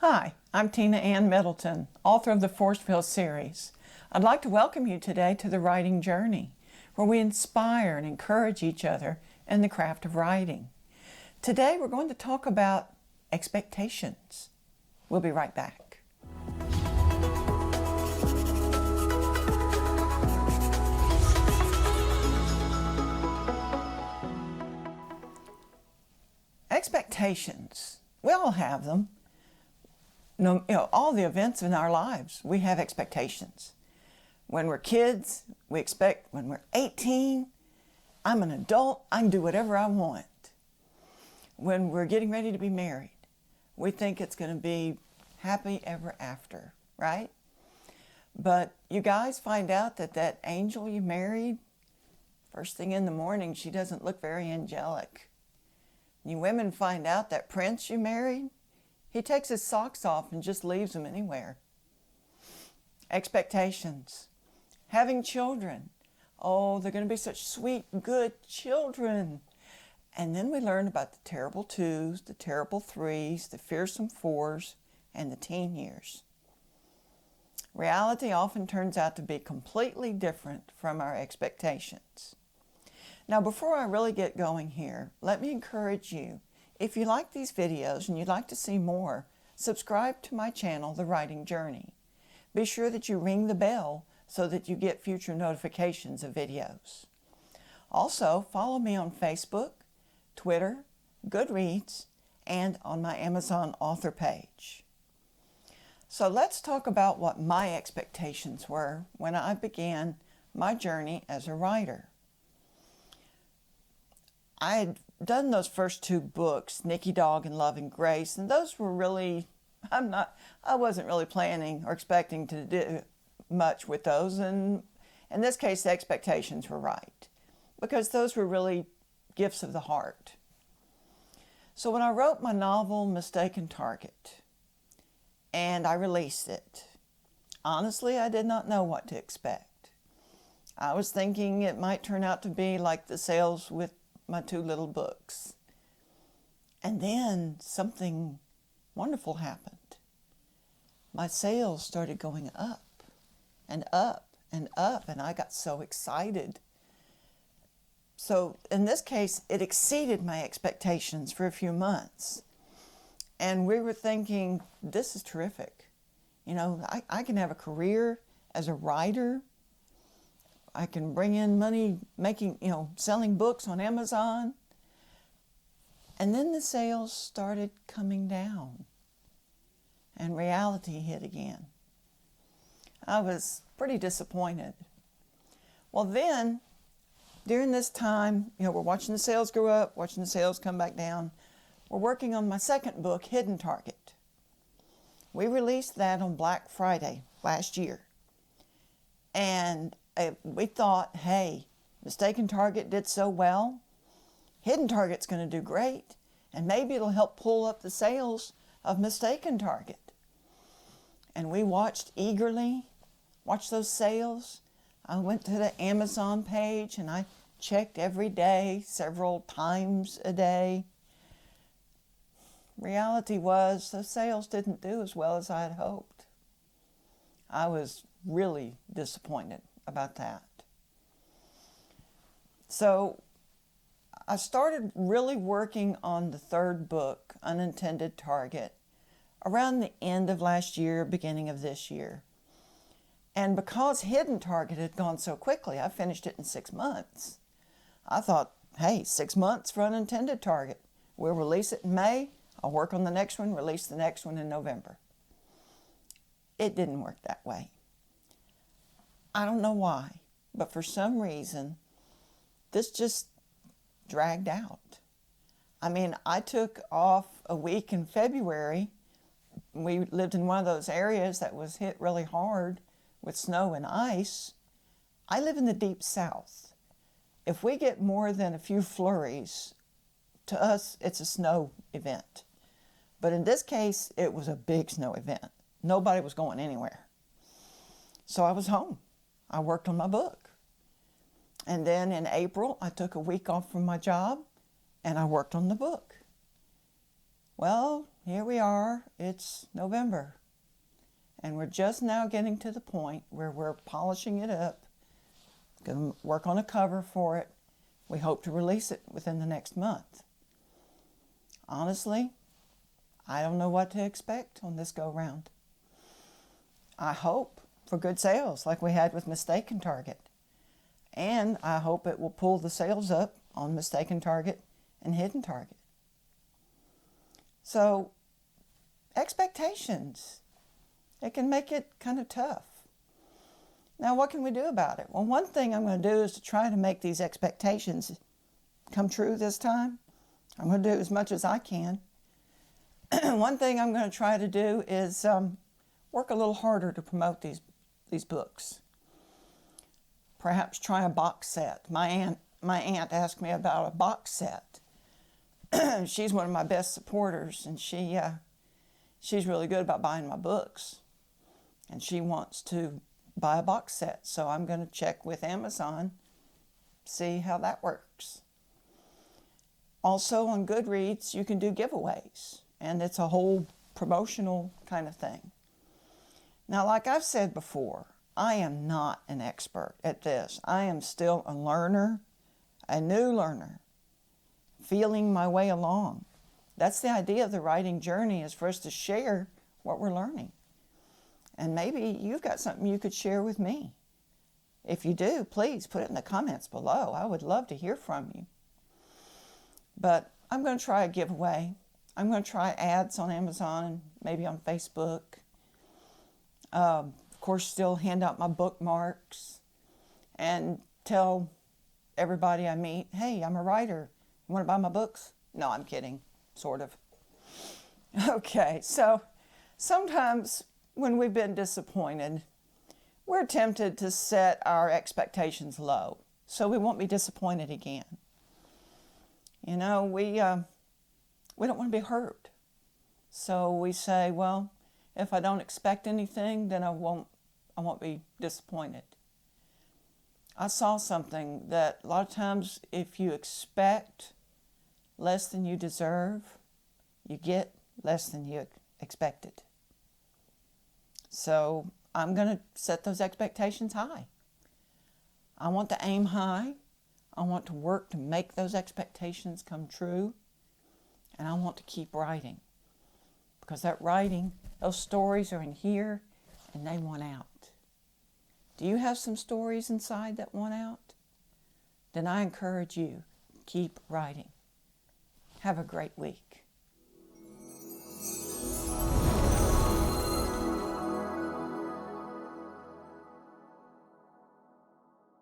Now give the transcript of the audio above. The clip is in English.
Hi, I'm Tina Ann Middleton, author of the Forceville series. I'd like to welcome you today to the Writing Journey, where we inspire and encourage each other in the craft of writing. Today we're going to talk about expectations. We'll be right back. Expectations. We all have them. All the events in our lives, we have expectations. When we're kids, we expect when we're 18, I'm an adult, I can do whatever I want. When we're getting ready to be married, we think it's going to be happy ever after, right? But you guys find out that angel you married, first thing in the morning, she doesn't look very angelic. You women find out that prince you married, he takes his socks off and just leaves them anywhere. Expectations. Having children. Oh, they're going to be such sweet, good children. And then we learn about the terrible 2s, the terrible 3s, the fearsome 4s, and the teen years. Reality often turns out to be completely different from our expectations. Now, before I really get going here, let me encourage you. If you like these videos and you'd like to see more, subscribe to my channel, The Writing Journey. Be sure that you ring the bell so that you get future notifications of videos. Also, follow me on Facebook, Twitter, Goodreads, and on my Amazon author page. So let's talk about what my expectations were when I began my journey as a writer. I had done those first 2 books, Nikki Dog and Love and Grace, and those were really, I wasn't really planning or expecting to do much with those, and in this case the expectations were right, because those were really gifts of the heart. So when I wrote my novel, Mistaken Target, and I released it, honestly I did not know what to expect. I was thinking it might turn out to be like the sales with my 2 little books. And then something wonderful happened. My sales started going up and up and up, and I got so excited. So in this case, it exceeded my expectations for a few months. And we were thinking, this is terrific. I can have a career as a writer. I can bring in money selling books on Amazon. And then the sales started coming down and reality hit again. I was pretty disappointed. Well, then, during this time, we're watching the sales go up, watching the sales come back down. We're working on my second book, Hidden Target. We released that on Black Friday last year. And we thought, hey, Mistaken Target did so well, Hidden Target's going to do great, and maybe it'll help pull up the sales of Mistaken Target. And we watched those sales. I went to the Amazon page and I checked every day, several times a day. Reality was those sales didn't do as well as I had hoped. I was really disappointed about that. So I started really working on the 3rd book, Unintended Target, around the end of last year, beginning of this year. And because Hidden Target had gone so quickly, I finished it in 6 months. I thought, hey, 6 months for Unintended Target. We'll release it in May. I'll work on the next one, release the next one in November. It didn't work that way. I don't know why, but for some reason, this just dragged out. I took off a week in February. We lived in one of those areas that was hit really hard with snow and ice. I live in the deep south. If we get more than a few flurries, to us, it's a snow event. But in this case, it was a big snow event. Nobody was going anywhere. So I was home. I worked on my book. And then in April, I took a week off from my job and I worked on the book. Well, here we are. It's November. And we're just now getting to the point where we're polishing it up. Going to work on a cover for it. We hope to release it within the next month. Honestly, I don't know what to expect on this go-round. I hope for good sales like we had with Mistaken Target. And I hope it will pull the sales up on Mistaken Target and Hidden Target. So, expectations. It can make it kind of tough. Now, what can we do about it? Well, one thing I'm going to do is to try to make these expectations come true this time. I'm going to do as much as I can. One thing I'm going to try to do is work a little harder to promote these books. Perhaps try a box set. My aunt asked me about a box set. She's one of my best supporters, and she's really good about buying my books. And she wants to buy a box set. So I'm going to check with Amazon, see how that works. Also on Goodreads, you can do giveaways, and it's a whole promotional kind of thing. Now, like I've said before, I am not an expert at this. I am still a learner, a new learner, feeling my way along. That's the idea of the writing journey, is for us to share what we're learning. And maybe you've got something you could share with me. If you do, please put it in the comments below. I would love to hear from you. But I'm going to try a giveaway. I'm going to try ads on Amazon and maybe on Facebook. Of course, still hand out my bookmarks and tell everybody I meet, hey, I'm a writer. You want to buy my books? No, I'm kidding, sort of. Okay, so sometimes when we've been disappointed, we're tempted to set our expectations low so we won't be disappointed again. You know, we don't want to be hurt. So we say, well, if I don't expect anything, then I won't be disappointed. I saw something that a lot of times if you expect less than you deserve, you get less than you expected. So I'm going to set those expectations high. I want to aim high. I want to work to make those expectations come true. And I want to keep writing. Because that writing, those stories are in here and they want out. Do you have some stories inside that want out? Then I encourage you, keep writing. Have a great week.